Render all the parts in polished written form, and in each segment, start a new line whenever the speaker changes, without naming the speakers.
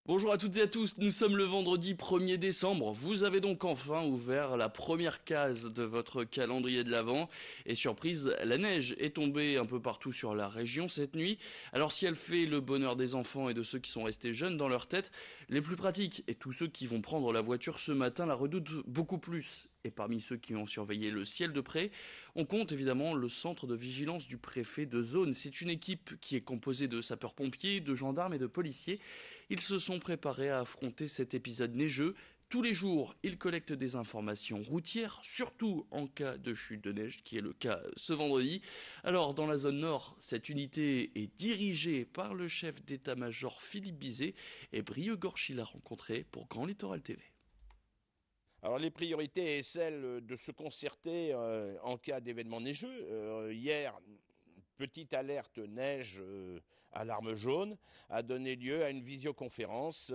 Bonjour à toutes et à tous, nous sommes le vendredi 1er décembre. Vous avez donc enfin ouvert la première case de votre calendrier de l'Avent. Et surprise, la neige est tombée un peu partout sur la région cette nuit. Alors si elle fait le bonheur des enfants et de ceux qui sont restés jeunes dans leur tête, les plus pratiques et tous ceux qui vont prendre la voiture ce matin la redoutent beaucoup plus. Et parmi ceux qui ont surveillé le ciel de près, on compte évidemment le centre de vigilance du préfet de zone. C'est une équipe qui est composée de sapeurs-pompiers, de gendarmes et de policiers. Ils se sont préparés à affronter cet épisode neigeux. Tous les jours, ils collectent des informations routières, surtout en cas de chute de neige, qui est le cas ce vendredi. Alors, dans la zone nord, cette unité est dirigée par le chef d'état-major Philippe Bizet et Brieux Gorchy l'a rencontré pour Grand Littoral TV.
Alors les priorités est celle de se concerter en cas d'événement neigeux. Hier, une petite alerte neige alarme jaune a donné lieu à une visioconférence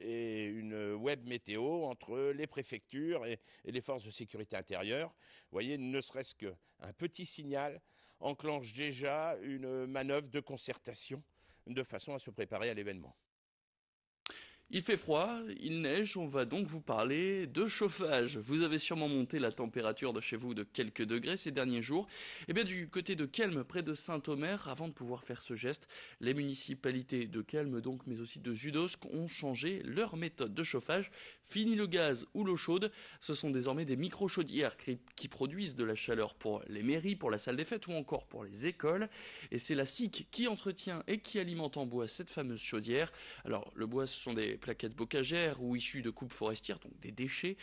et une web météo entre les préfectures et les forces de sécurité intérieure. Vous voyez, ne serait-ce qu'un petit signal enclenche déjà une manœuvre de concertation de façon à se préparer à l'événement.
Il fait froid, il neige, on va donc vous parler de chauffage. Vous avez sûrement monté la température de chez vous de quelques degrés ces derniers jours. Et bien du côté de Kelme, près de Saint-Omer, avant de pouvoir faire ce geste, les municipalités de Kelme donc, mais aussi de Zudosk, ont changé leur méthode de chauffage. Fini le gaz ou l'eau chaude, ce sont désormais des micro-chaudières qui produisent de la chaleur pour les mairies, pour la salle des fêtes ou encore pour les écoles. Et c'est la SIC qui entretient et qui alimente en bois cette fameuse chaudière. Alors le bois, ce sont des plaquettes bocagères ou issues de coupes forestières, donc des déchets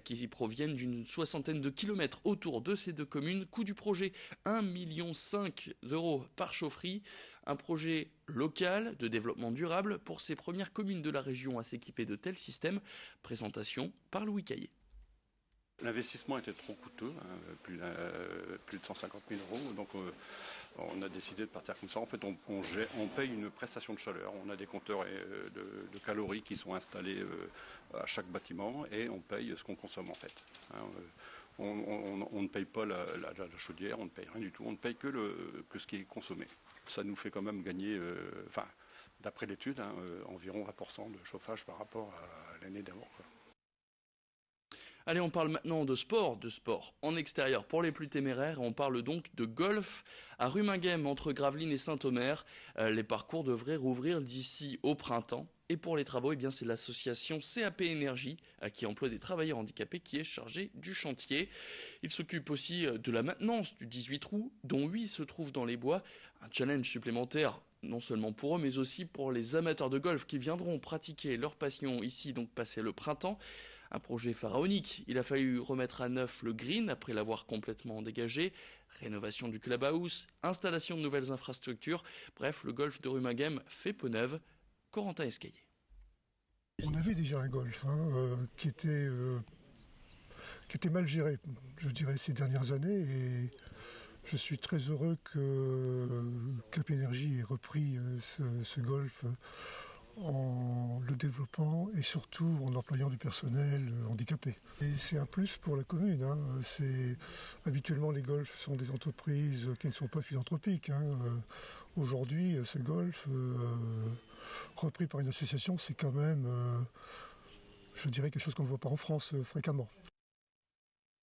qui y proviennent d'une soixantaine de kilomètres autour de ces deux communes. Coût du projet 1,5 million d'euros par chaufferie. Un projet local de développement durable pour ces premières communes de la région à s'équiper de tels systèmes. Présentation par Louis Caillé.
L'investissement était trop coûteux, hein, plus de 150 000 euros, donc on a décidé de partir comme ça. En fait, on paye une prestation de chaleur, on a des compteurs de calories qui sont installés à chaque bâtiment et on paye ce qu'on consomme en fait. Hein, on ne paye pas la chaudière, on ne paye rien du tout, on ne paye que ce qui est consommé. Ça nous fait quand même gagner, d'après l'étude, hein, environ 20% de chauffage par rapport à l'année d'avant.
Allez, on parle maintenant de sport en extérieur pour les plus téméraires. On parle donc de golf à Ruminguem entre Gravelines et Saint-Omer. Les parcours devraient rouvrir d'ici au printemps. Et pour les travaux, eh bien, c'est l'association CAP Énergie qui emploie des travailleurs handicapés qui est chargée du chantier. Il s'occupe aussi de la maintenance du 18 trous, dont 8 se trouvent dans les bois. Un challenge supplémentaire non seulement pour eux, mais aussi pour les amateurs de golf qui viendront pratiquer leur passion ici, donc passer le printemps. Un projet pharaonique, il a fallu remettre à neuf le green après l'avoir complètement dégagé, rénovation du clubhouse, installation de nouvelles infrastructures, bref, le golf de Ruminguem fait peau neuve. Corentin Escaillé.
On avait déjà un golf qui était mal géré, je dirais, ces dernières années, et je suis très heureux que Cap Énergie ait repris ce golf en le développant et surtout en employant du personnel handicapé. Et c'est un plus pour la commune. Habituellement, les golfs sont des entreprises qui ne sont pas philanthropiques. Aujourd'hui, ce golf, repris par une association, c'est quand même, je dirais, quelque chose qu'on ne voit pas en France fréquemment.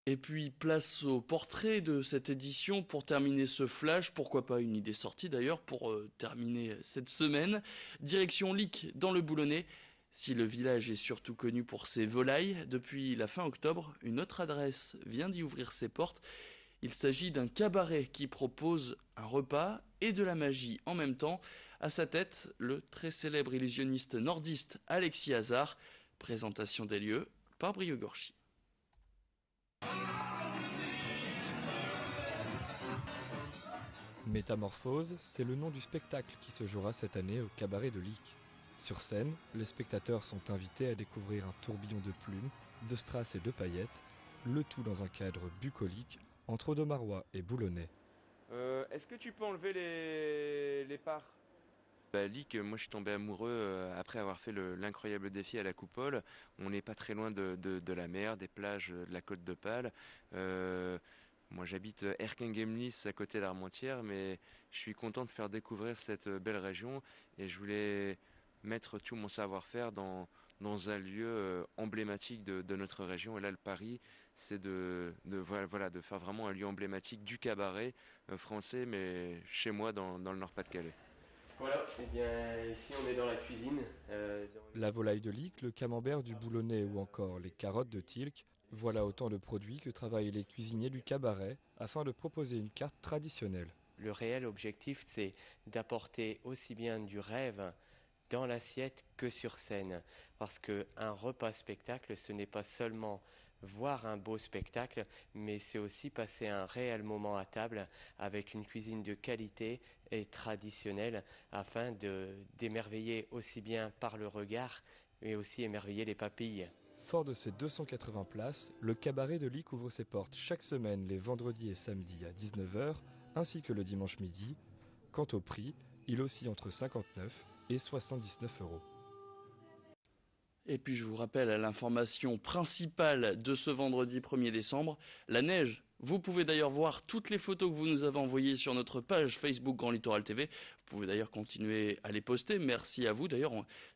Et puis place au portrait de cette édition pour terminer ce flash, pourquoi pas une idée sortie d'ailleurs pour terminer cette semaine. Direction Lic dans le Boulonnais. Si le village est surtout connu pour ses volailles, depuis la fin octobre, une autre adresse vient d'y ouvrir ses portes. Il s'agit d'un cabaret qui propose un repas et de la magie en même temps. À sa tête, le très célèbre illusionniste nordiste Alexis Hazard. Présentation des lieux par Brieux Gorchy.
Métamorphose, c'est le nom du spectacle qui se jouera cette année au cabaret de Lic. Sur scène, les spectateurs sont invités à découvrir un tourbillon de plumes, de strass et de paillettes, le tout dans un cadre bucolique entre Audomarois et Boulonnais.
Est-ce que tu peux enlever les parts?
Lick, moi je suis tombé amoureux après avoir fait l'incroyable défi à la Coupole. On n'est pas très loin de la mer, des plages, de la côte d'Opale. Moi j'habite Erquinghem-Lys à côté d'Armentières, mais je suis content de faire découvrir cette belle région et je voulais mettre tout mon savoir-faire dans un lieu emblématique de notre région. Et là, le pari, c'est voilà, de faire vraiment un lieu emblématique du cabaret français, mais chez moi, dans le Nord-Pas-de-Calais.
Voilà, et bien ici on est dans la cuisine.
La volaille de Lique, le camembert du Boulonnais ou encore les carottes de Tilk, voilà autant de produits que travaillent les cuisiniers du cabaret afin de proposer une carte traditionnelle.
Le réel objectif, c'est d'apporter aussi bien du rêve dans l'assiette que sur scène. Parce qu'un repas spectacle, ce n'est pas seulement voir un beau spectacle, mais c'est aussi passer un réel moment à table avec une cuisine de qualité et traditionnelle afin d'émerveiller aussi bien par le regard, mais aussi émerveiller les papilles.
Fort de ses 280 places, le cabaret de Lique ouvre ses portes chaque semaine les vendredis et samedis à 19 h, ainsi que le dimanche midi. Quant au prix, il oscille entre 59 et 79 euros.
Et puis je vous rappelle l'information principale de ce vendredi 1er décembre, la neige. Vous pouvez d'ailleurs voir toutes les photos que vous nous avez envoyées sur notre page Facebook Grand Littoral TV. Vous pouvez d'ailleurs continuer à les poster. Merci à vous. D'ailleurs,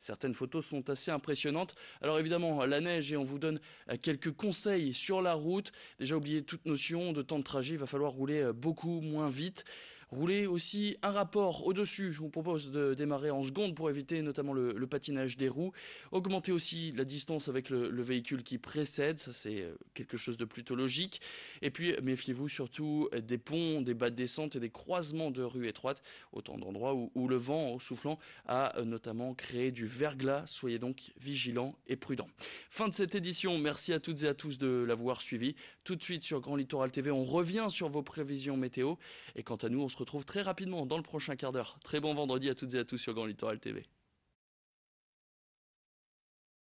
certaines photos sont assez impressionnantes. Alors évidemment, la neige, et on vous donne quelques conseils sur la route. Déjà, oubliez toute notion de temps de trajet. Il va falloir rouler beaucoup moins vite. Roulez aussi un rapport au-dessus, je vous propose de démarrer en seconde pour éviter notamment le patinage des roues. Augmentez aussi la distance avec le véhicule qui précède, ça c'est quelque chose de plutôt logique. Et puis méfiez-vous surtout des ponts, des bas de descente et des croisements de rues étroites, autant d'endroits où le vent soufflant a notamment créé du verglas. Soyez donc vigilants et prudents. Fin de cette édition, merci à toutes et à tous de l'avoir suivi. Tout de suite sur Grand Littoral TV, on revient sur vos prévisions météo. Et quant à nous, on se retrouve très rapidement dans le prochain quart d'heure. Très bon vendredi à toutes et à tous sur Grand Littoral TV.